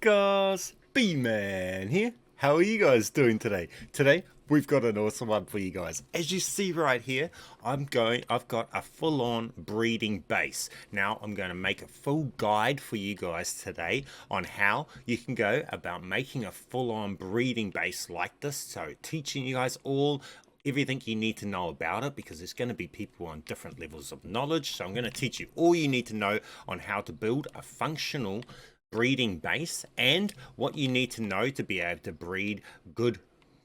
guys, BMAN here. How are you guys doing today? Today we've got an awesome one for you guys. As you see right here, I've got a full-on breeding base. Now I'm going to make a full guide for you guys today on how you can go about making a full-on breeding base like this. So teaching you guys everything you need to know about it, because there's going to be people on different levels of knowledge. So I'm going to teach you all you need to know on how to build a functional breeding base and what you need to know to be able to breed good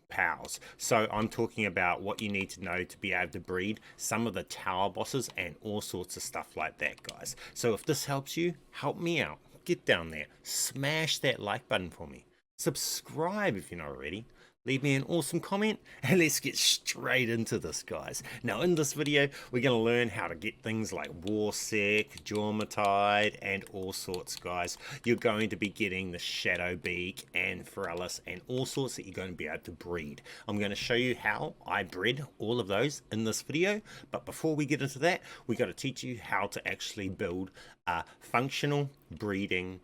PALS. So I'm talking about what you need to know to be able to breed some of the tower bosses and all sorts of stuff like that, guys. So if this helps you, help me out. Get down there, smash that like button for me, subscribe if you're not already, leave me an awesome comment, and let's get straight into this, guys. Now in this video we're going to learn how to get things like Warsec, Jormatide, and all sorts, guys. You're going to be getting the Shadow Beak and Ferellis and all sorts that you're going to be able to breed. I'm going to show you how I bred all of those in this video, but before we get into that, we got to teach you how to actually build a functional breeding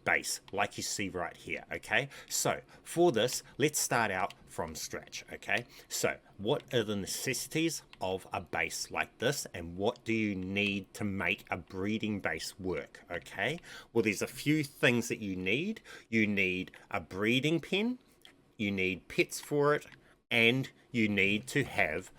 base like you see right here. Okay, so for this, let's start out from scratch. Okay, so what are the necessities of a base like this, and what do you need to make a breeding base work? Okay, well, there's a few things that you need. You need a breeding pen, you need pets for it, and you need to have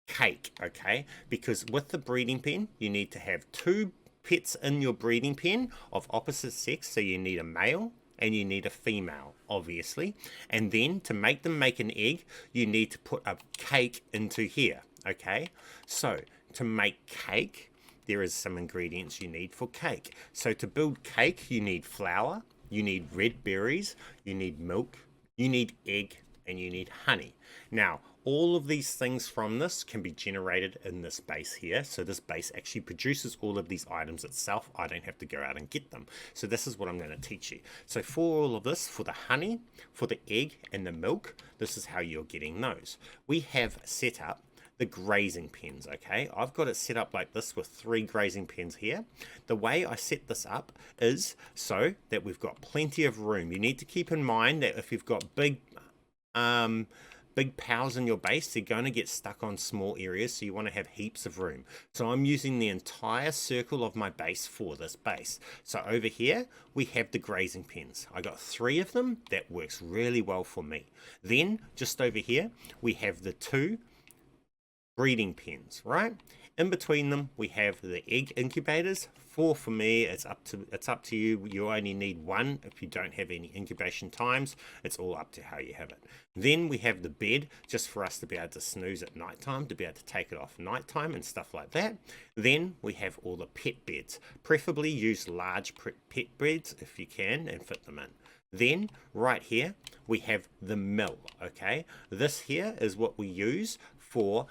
cake. Okay, because with the breeding pen you need to have two pets in your breeding pen of opposite sex. So you need a male and you need a female, obviously, and then to make them make an egg you need to put a cake into here. Okay, so to make cake there is some ingredients you need for cake. So to build cake you need flour, you need red berries, you need milk, you need egg, and you need honey. Now all of these things from this can be generated in this base here. So this base actually produces all of these items itself. I don't have to go out and get them. So this is what I'm going to teach you. So for all of this, for the honey, for the egg, and the milk, this is how you're getting those. We have set up the grazing pens. Okay, I've got it set up like this with 3 grazing pens here. The way I set this up is so that we've got plenty of room. You need to keep in mind that if you've got big PALs in your base, they're going to get stuck on small areas, so you want to have heaps of room. So I'm using the entire circle of my base for this base. So over here we have the grazing pens. I got 3 of them. That works really well for me. Then just over here we have the 2 breeding pens, right? In between them we have the egg incubators. 4 for me. It's up to you. You only need 1 if you don't have any incubation times. It's all up to how you have it. Then we have the bed, just for us to be able to snooze at night time, to be able to take it off nighttime and stuff like that. Then we have all the pet beds. Preferably use large pet beds if you can and fit them in. Then right here we have the mill. Okay, this here is what we use for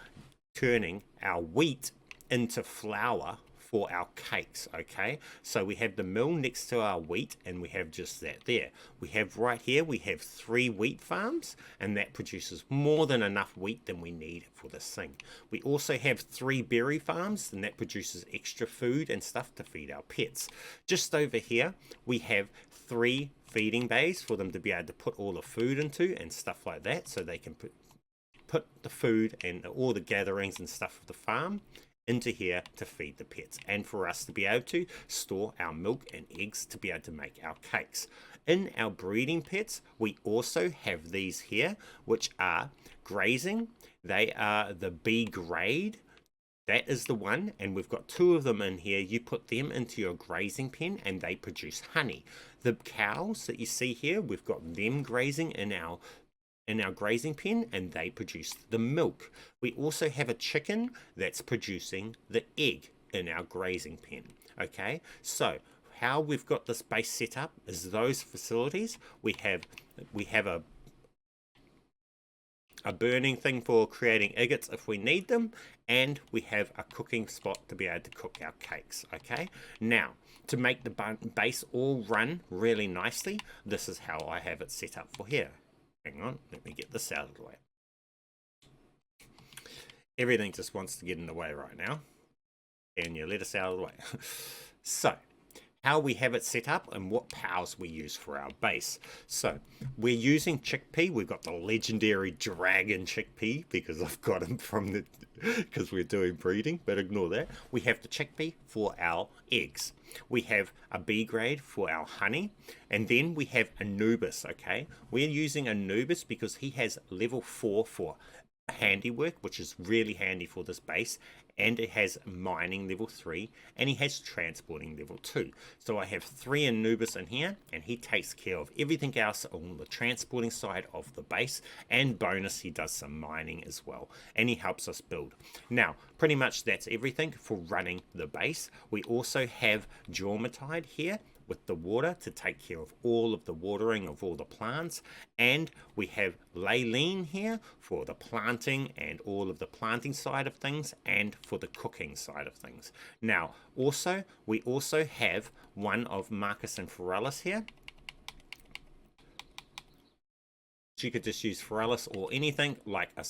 turning our wheat into flour for our cakes. Okay, so we have the mill next to our wheat, and we have just that there. We have right here, we have 3 wheat farms, and that produces more than enough wheat than we need for this thing. We also have 3 berry farms, and that produces extra food and stuff to feed our pets. Just over here we have 3 feeding bays for them to be able to put all the food into and stuff like that, so they can put the food and all the gatherings and stuff of the farm into here to feed the pets, and for us to be able to store our milk and eggs to be able to make our cakes. In our breeding pets we also have these here, which are grazing. They are the B grade. That is the one, and we've got 2 of them in here. You put them into your grazing pen and they produce honey. The cows that you see here, we've got them grazing in our grazing pen, and they produce the milk. We also have a chicken that's producing the egg in our grazing pen. Okay, so how we've got this base set up is those facilities. We have a burning thing for creating agates if we need them, and we have a cooking spot to be able to cook our cakes. Okay, now to make the base all run really nicely, this is how I have it set up for here. Hang on, let me get this out of the way. Everything just wants to get in the way right now. Can you let us out of the way? So how we have it set up and what PALS we use for our base. So we're using chickpea. We've got the legendary dragon chickpea because I've got him from the because we're doing breeding, but ignore that. We have the chickpea for our eggs. We have a B grade for our honey, and then we have Anubis. Okay, we're using Anubis because he has level 4 for handiwork, which is really handy for this base, and it has mining level 3, and he has transporting level 2. So I have 3 Anubis in here, and he takes care of everything else on the transporting side of the base, and bonus, he does some mining as well, and he helps us build. Now pretty much that's everything for running the base. We also have Jormatide here with the water to take care of all of the watering of all the plants, and we have Laylene here for the planting and all of the planting side of things, and for the cooking side of things. Now also we also have one of Marcus and Ferellis here. You could just use Ferellis or anything like a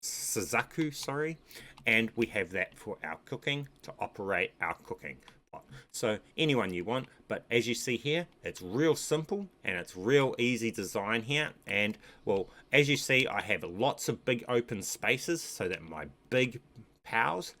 Suzaku, sorry, and we have that for our cooking to operate our cooking pot. So anyone you want, but as you see here, it's real simple and it's real easy design here. And well, as you see, I have lots of big open spaces so that my big PALS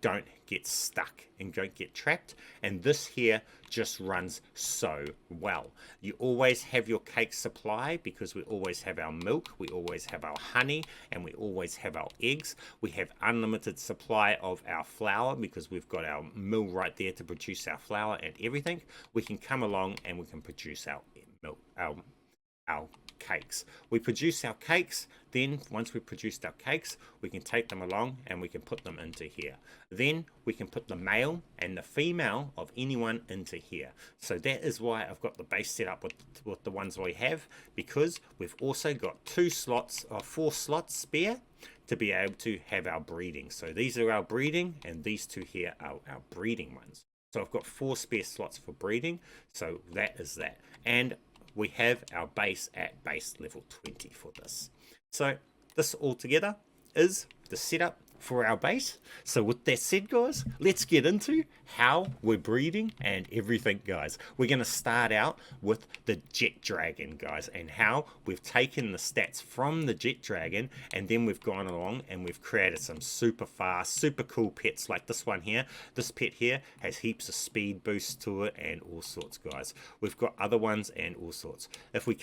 don't get stuck and don't get trapped, and this here just runs so well. You always have your cake supply because we always have our milk, we always have our honey, and we always have our eggs. We have unlimited supply of our flour because we've got our mill right there to produce our flour and everything. We can come along and we can produce our milk, our cakes. We produce our cakes, then once we've produced our cakes, we can take them along and we can put them into here. Then we can put the male and the female of anyone into here. So that is why I've got the base set up with the ones we have, because we've also got 4 slots spare to be able to have our breeding. So these are our breeding, and these 2 here are our breeding ones. So I've got 4 spare slots for breeding. So that is that. And we have our base at base level 20 for this. So this altogether is the setup for our base. So with that said, guys, let's get into how we're breeding and everything, guys. We're going to start out with the Jet Dragon, guys, and how we've taken the stats from the Jet Dragon, and then we've gone along and we've created some super fast, super cool pets like this one here. This pet here has heaps of speed boost to it and all sorts, guys. We've got other ones and all sorts. If we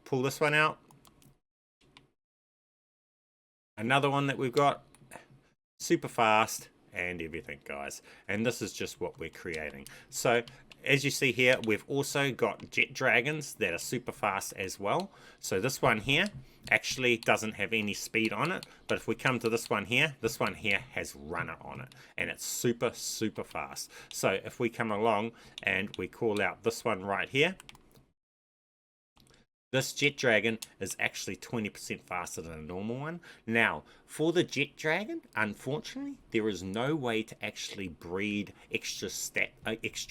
pull this one out, another one that we've got, super fast and everything, guys, and this is just what we're creating. So as you see here, we've also got jet dragons that are super fast as well. So this one here actually doesn't have any speed on it, but if we come to this one here has runner on it, and it's super fast. So if we come along and we call out this one right here, this Jet Dragon is actually 20% faster than a normal one. Now, for the Jet Dragon, unfortunately, there is no way to actually breed extra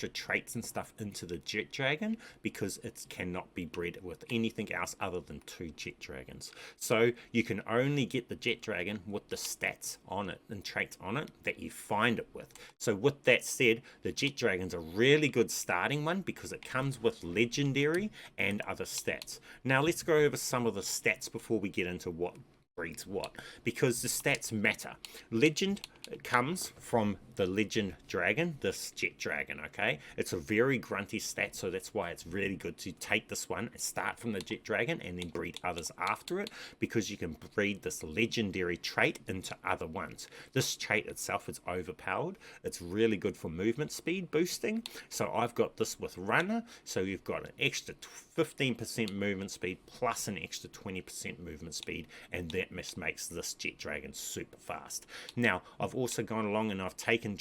traits and stuff into the Jet Dragon because it cannot be bred with anything else other than 2 Jet Dragons. So you can only get the Jet Dragon with the stats on it and traits on it that you find it with. So with that said, the Jet Dragon's a really good starting one because it comes with legendary and other stats. Now let's go over some of the stats before we get into what breeds what, because the stats matter. Legend comes from the legend dragon, this Jet Dragon, okay? It's a very grunty stat, so that's why it's really good to take this one and start from the Jet Dragon and then breed others after it, because you can breed this legendary trait into other ones. This trait itself is overpowered. It's really good for movement speed boosting, so I've got this with runner, so you've got an extra 15% movement speed plus an extra 20% movement speed, and that makes this Jet Dragon super fast. Now I've also gone along and I've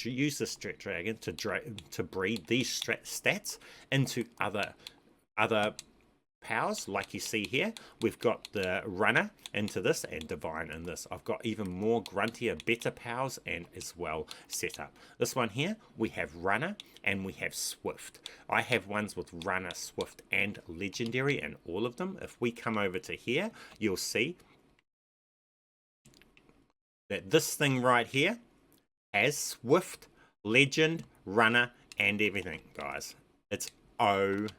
used this Jet Dragon to breed these stats into other powers, like you see here. We've got the runner into this and divine in this. I've got even more gruntier, better powers and as well set up. This one here, we have runner and we have swift. I have ones with runner, swift and legendary and all of them. If we come over to here, you'll see that this thing right here has swift, legend, runner, and everything, guys. It's OP.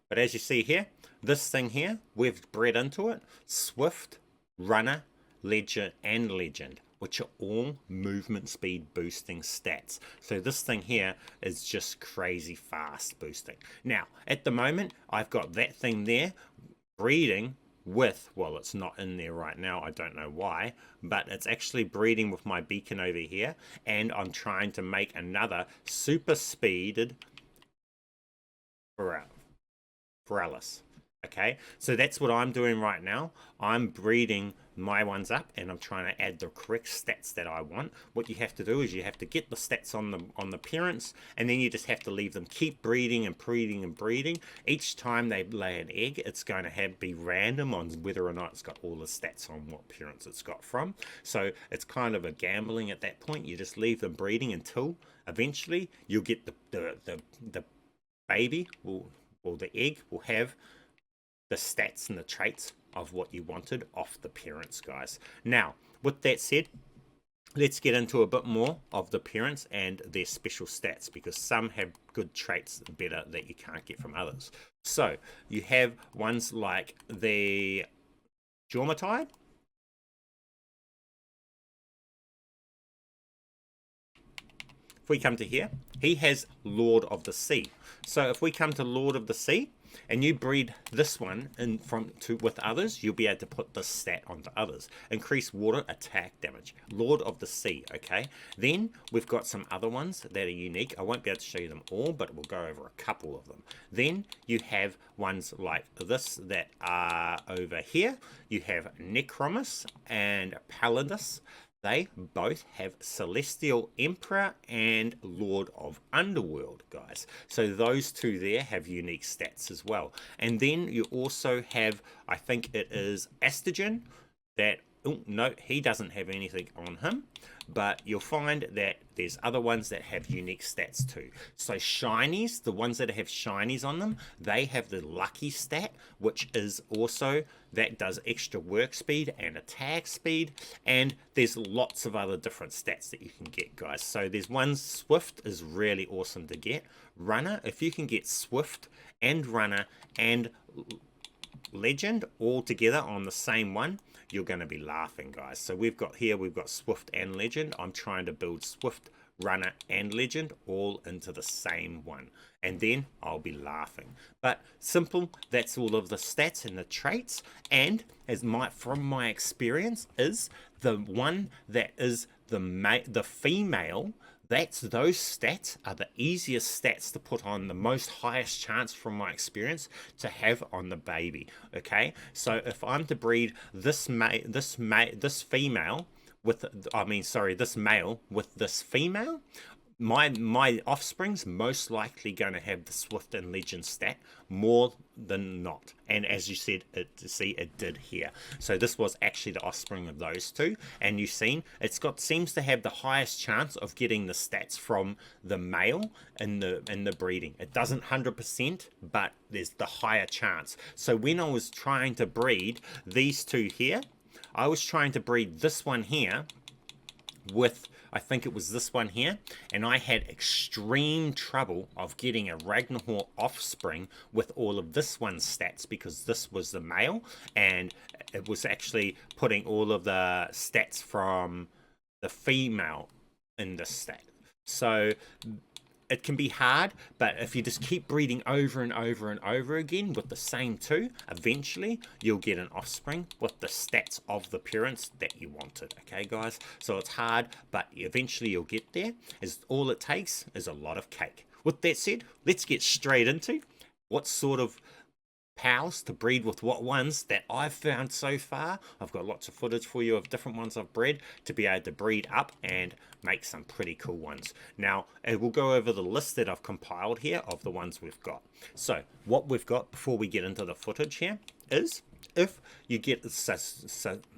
But as you see here, this thing here, we've bred into it Swift, runner, legend, and legend, which are all movement speed boosting stats. So this thing here is just crazy fast boosting. Now, at the moment, I've got that thing there breeding with, well, it's not in there right now, I don't know why, but it's actually breeding with my beacon over here, and I'm trying to make another super speeded Paralysis. Okay, so that's what I'm doing right now. I'm breeding my ones up, and I'm trying to add the correct stats that I want. What you have to do is you have to get the stats on the parents, and then you just have to leave them keep breeding and breeding and breeding. Each time they lay an egg, it's going to be random on whether or not it's got all the stats on what parents it's got from. So it's kind of a gambling at that point. You just leave them breeding until eventually you'll get the baby or the egg will have the stats and the traits of what you wanted off the parents, guys. Now, with that said, let's get into a bit more of the parents and their special stats, because some have good traits better that you can't get from others. So you have ones like the Jormatide. If we come to here, he has Lord of the Sea. So if we come to Lord of the Sea, and you breed this one with others, you'll be able to put this stat onto others. Increase water attack damage. Lord of the Sea, okay? Then we've got some other ones that are unique. I won't be able to show you them all, but we'll go over a couple of them. Then you have ones like this that are over here. You have Necromus and Palladus. They both have Celestial Emperor and Lord of Underworld, guys. So those two there have unique stats as well. And then you also have, I think it is Astagen, that, oh, no, he doesn't have anything on him. But you'll find that there's other ones that have unique stats too. So shinies, the ones that have shinies on them, they have the lucky stat, which is also, that does extra work speed and attack speed. And there's lots of other different stats that you can get, guys. So there's one, Swift is really awesome to get. Runner, if you can get Swift and Runner and Legend all together on the same one, you're going to be laughing, guys. So we've got Swift and Legend. I'm trying to build Swift, Runner, and Legend all into the same one, and then I'll be laughing. But simple, that's all of the stats and the traits. And from my experience, is the one that is the female. Those stats are the easiest stats to put on, the most highest chance from my experience to have on the baby. Okay, so if I'm to breed this male with this female, my offspring's most likely going to have the Swift and Legend stat more than not. And as you said, it did here. So this was actually the offspring of those two, and you've seen seems to have the highest chance of getting the stats from the male in the breeding. It doesn't 100%, but there's the higher chance. So when I was trying to breed these two here, I was trying to breed this one here with, I think it was this one here, and I had extreme trouble of getting a Ragnarok offspring with all of this one's stats, because this was the male, and it was actually putting all of the stats from the female in the stat. So it can be hard, but if you just keep breeding over and over and over again with the same two, eventually you'll get an offspring with the stats of the parents that you wanted. Okay, guys? So it's hard, but eventually you'll get there. All it takes is a lot of cake. With that said, let's get straight into what sort of PALS to breed with what ones that I've found so far. I've got lots of footage for you of different ones I've bred to be able to breed up and make some pretty cool ones. Now, we'll go over the list that I've compiled here of the ones we've got. So what we've got before we get into the footage here is, if you get Suzaku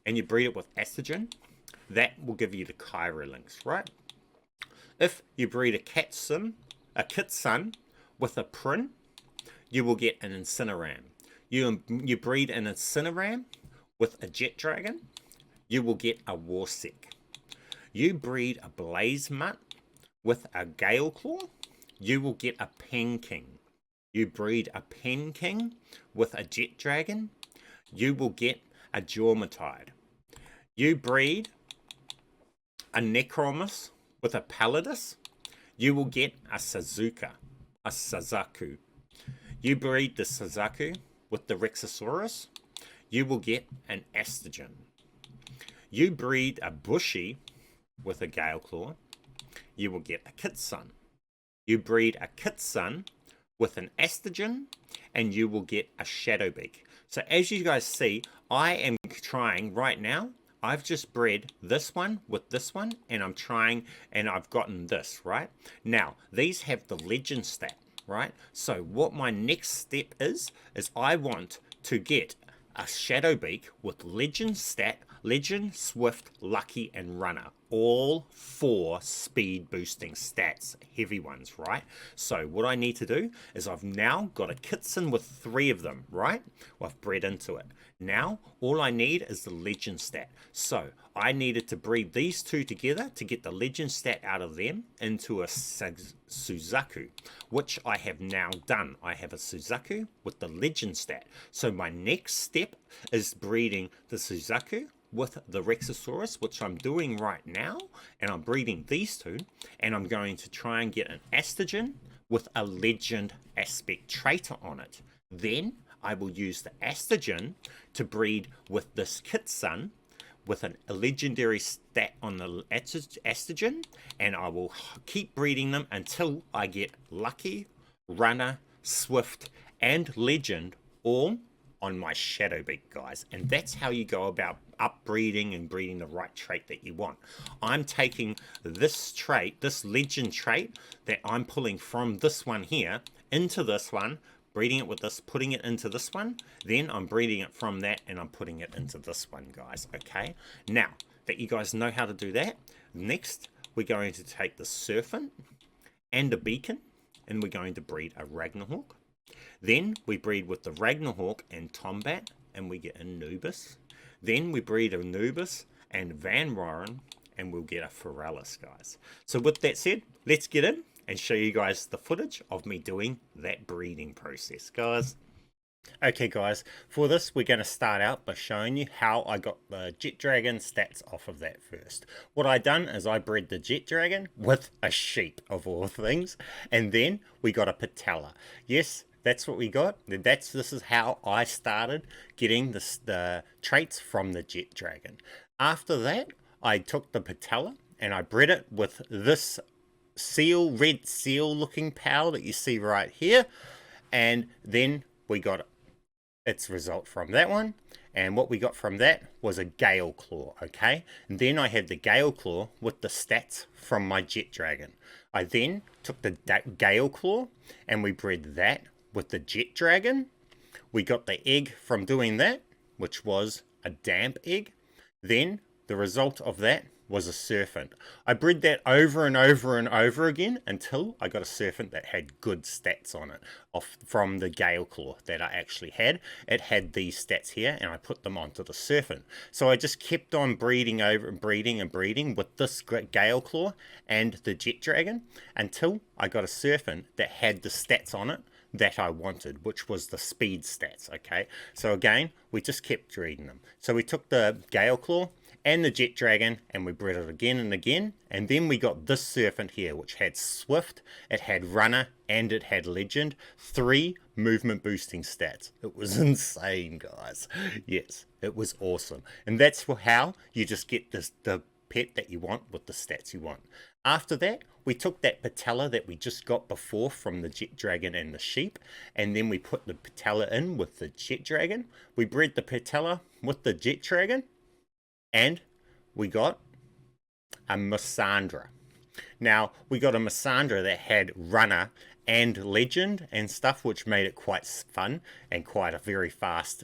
and you breed it with Astagen, that will give you the Kyra links, right? If you breed a Kitsun with a Prin, you will get an Incineram. You breed an Incineram with a Jet Dragon, you will get a Warsec. You breed a blaze mutt with a gale claw, you will get a pen king. You breed a pen king with a jet dragon, you will get a Jormatide. You breed a Necromus with a Palladus, you will get a Suzaku. You breed the Suzaku with the Rexosaurus, you will get an Astagen. You breed a Bushy with a Gale Claw, you will get a Kitsun. You breed a Kitsun with an Astagen, and you will get a Shadowbeak. So as you guys see, I am trying right now, I've just bred this one with this one, and I'm trying, and I've gotten this, right? Now, these have the legend stat, right? So what my next step is I want to get a Shadowbeak with legend stat, legend, swift, lucky, and runner. All 4 speed boosting stats, heavy ones, right? So what I need to do is I've now got a Kitsun with 3 of them, right? Well, I've bred into it. Now, all I need is the legend stat. So I needed to breed these 2 together to get the legend stat out of them into a Suzaku, which I have now done. I have a Suzaku with the legend stat. So my next step is breeding the Suzaku with the Rexosaurus, which I'm doing right now, and I'm breeding these 2, and I'm going to try and get an Astagen with a legend aspect traitor on it. Then I will use the Astagen to breed with this Kitsun with a legendary stat on the Astagen, and I will keep breeding them until I get lucky, runner, swift, and legend all on my Shadowbeak, guys. And that's how you go about upbreeding and breeding the right trait that you want. I'm taking this trait, this legend trait that I'm pulling from this one here into this one, breeding it with this, putting it into this one, then I'm breeding it from that and I'm putting it into this one, guys. Okay, now that you guys know how to do that, next we're going to take the Serpent and a Beacon, and we're going to breed a Ragnarhawk. Then we breed with the Ragnarhawk and Tombat, and we get Anubis. Then we breed Anubis and Van Roren, and we'll get a Feral, guys. So with that said, let's get in and show you guys the footage of me doing that breeding process, guys. Okay guys, for this we're going to start out by showing you how I got the Jet Dragon stats off of that first. What I done is I bred the Jet Dragon with a sheep of all things, and then we got a patella. Yes, that's what we got. This is how I started getting the traits from the Jet Dragon. After that, I took the patella and I bred it with this red seal looking PAL that you see right here, and then we got its result from that one, and what we got from that was a Gale Claw. Okay, and then I had the Gale Claw with the stats from my Jet Dragon. I then took the Gale Claw and we bred that with the Jet Dragon. We got the egg from doing that, which was a damp egg. Then the result of that was a Serpent. I bred that over and over and over again until I got a Serpent that had good stats on it from the Gale Claw that I actually had. It had these stats here, and I put them onto the Serpent. So I just kept on breeding over and breeding with this Gale Claw and the Jet Dragon until I got a Serpent that had the stats on it that I wanted, which was the speed stats. Okay, so again, we just kept breeding them. So we took the Gale Claw and the Jet Dragon and we bred it again and again, and then we got this Serpent here, which had Swift, it had Runner, and it had Legend. 3 movement boosting stats. It was insane, guys. Yes, it was awesome. And that's how you just get the pet that you want with the stats you want. After that, we took that patella that we just got before from the Jet Dragon and the sheep, and then we put the patella in with the Jet Dragon. We bred the patella with the Jet Dragon, and we got a Missandra. Now, we got a Missandra that had Runner and Legend and stuff, which made it quite fun and quite a very fast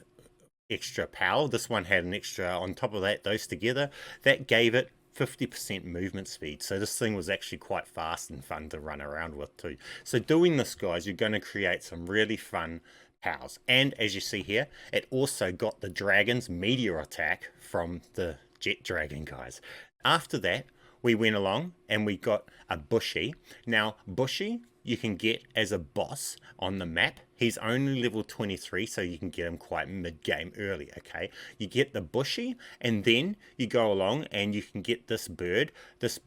extra power. This one had an extra on top of that, those together, that gave it 50% movement speed. So this thing was actually quite fast and fun to run around with too. So doing this, guys, you're going to create some really fun powers. And as you see here, it also got the dragon's meteor attack from the Jet Dragon, guys. After that, we went along and we got a bushy. Now, bushy you can get as a boss on the map. He's only level 23, so you can get him quite mid-game early, okay? You get the bushy, and then you go along and you can get this bird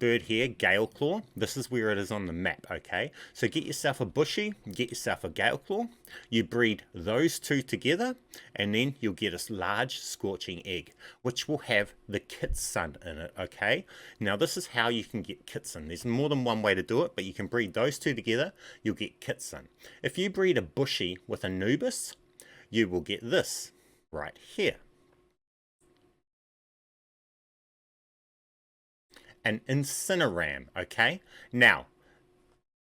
here, Gale Claw. This is where it is on the map, okay? So get yourself a bushy, get yourself a Gale Claw. You breed those two together, and then you'll get a large scorching egg, which will have the Kitsun in it, okay? Now, this is how you can get Kitsun. There's more than one way to do it, but you can breed those two together, you'll get Kitsun. If you breed a bushy with Anubis, you will get this right here. An Incineram, okay? Now,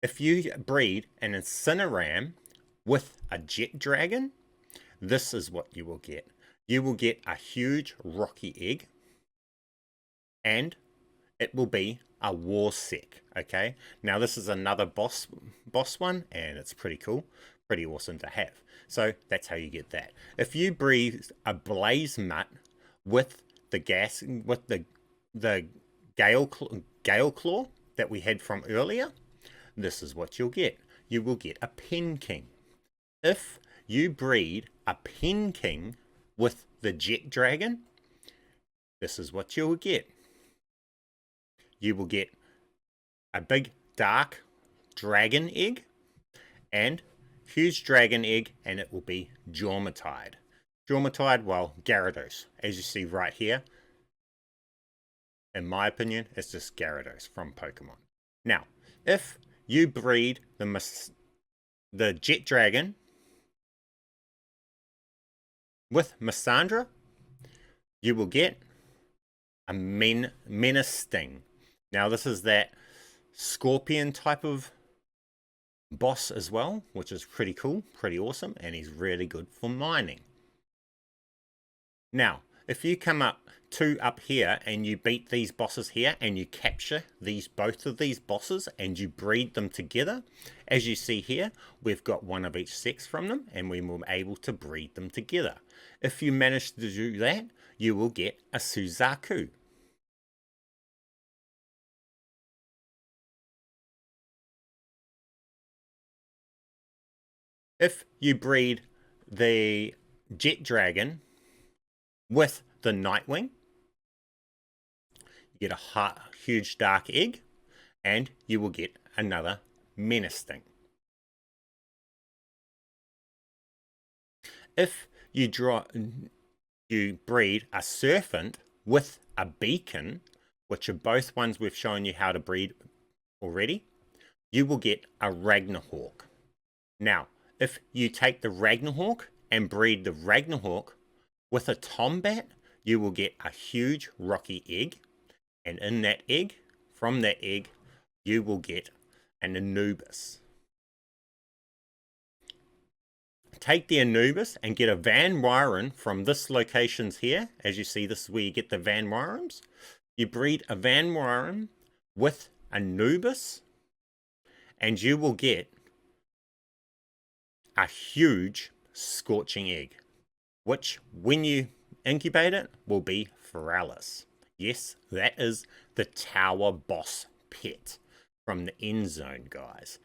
if you breed an Incineram with a Jet Dragon, this is what you will get. You will get a huge rocky egg, and it will be a Warsec, okay? Now, this is another boss one, and it's pretty cool, pretty awesome to have. So that's how you get that. If you breed a Blaze Mutt with the Gale Claw that we had from earlier, this is what you'll get. You will get a Pen King. If you breed a Pen King with the Jet Dragon, this is what you'll get. You will get a big dark dragon egg and huge dragon egg, and it will be Jormatide. Jormatide, well, Gyarados, as you see right here. In my opinion, it's just Gyarados from Pokemon. Now, if you breed the Jet Dragon with Missandra, you will get a Menacing. Now, this is that Scorpion type of boss as well, which is pretty cool, pretty awesome, and he's really good for mining. Now, if you come up here and you beat these bosses here and you capture both of these bosses and you breed them together, as you see here, we've got one of each sex from them and we were able to breed them together. If you manage to do that, you will get a Suzaku. If you breed the Jet Dragon with the Nightwing, you get a huge dark egg, and you will get another Menacing. If you breed a Serpent with a Beacon, which are both ones we've shown you how to breed already, you will get a Ragnarhawk. Now, if you take the Ragnarhawk and breed the Ragnarhawk with a Tombat, you will get a huge rocky egg, and in that egg, from that egg, you will get an Anubis. Take the Anubis and get a Van Wyren from this locations here. As you see, this is where you get the Van Wyrens. You breed a Van Wyren with Anubis, and you will get a huge scorching egg, which when you incubate it will be Feralis. Yes, that is the tower boss pet from the end zone, guys.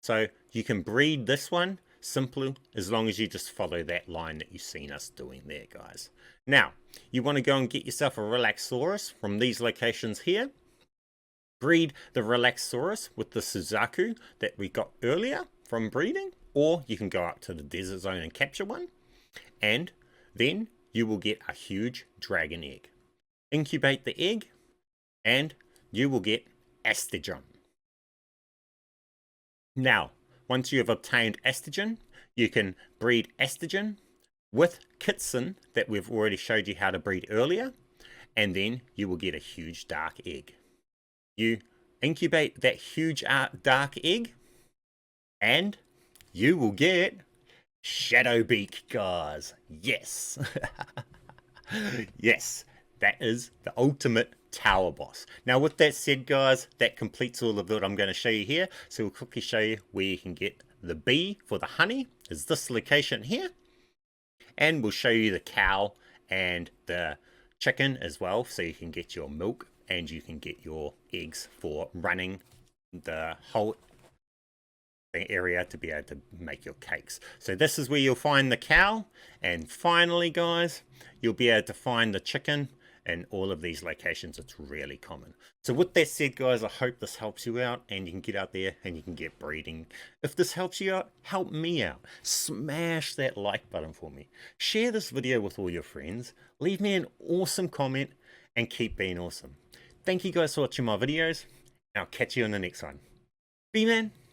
So you can breed this one simply as long as you just follow that line that you've seen us doing there, guys. Now, you want to go and get yourself a Relaxaurus from these locations here. Breed the Relaxaurus with the Suzaku that we got earlier from breeding, or you can go up to the desert zone and capture one, and then you will get a huge dragon egg. Incubate the egg, and you will get Astigen. Now, once you have obtained Astigen, you can breed Astigen with Kitsun that we've already showed you how to breed earlier, and then you will get a huge dark egg. You incubate that huge dark egg, and you will get Shadowbeak, guys. Yes. Yes, that is the ultimate tower boss. Now, with that said, guys, that completes all of what I'm going to show you here. So we'll quickly show you where you can get the bee for the honey, is this location here. And we'll show you the cow and the chicken as well, so you can get your milk and you can get your eggs for running the whole area to be able to make your cakes. So this is where you'll find the cow, and finally guys, you'll be able to find the chicken in all of these locations. It's really common. So with that said guys, I hope this helps you out and you can get out there and you can get breeding. If this helps you out, help me out. Smash that like button for me. Share this video with all your friends. Leave me an awesome comment and keep being awesome. Thank you guys for watching my videos, and I'll catch you in the next one. BMAN.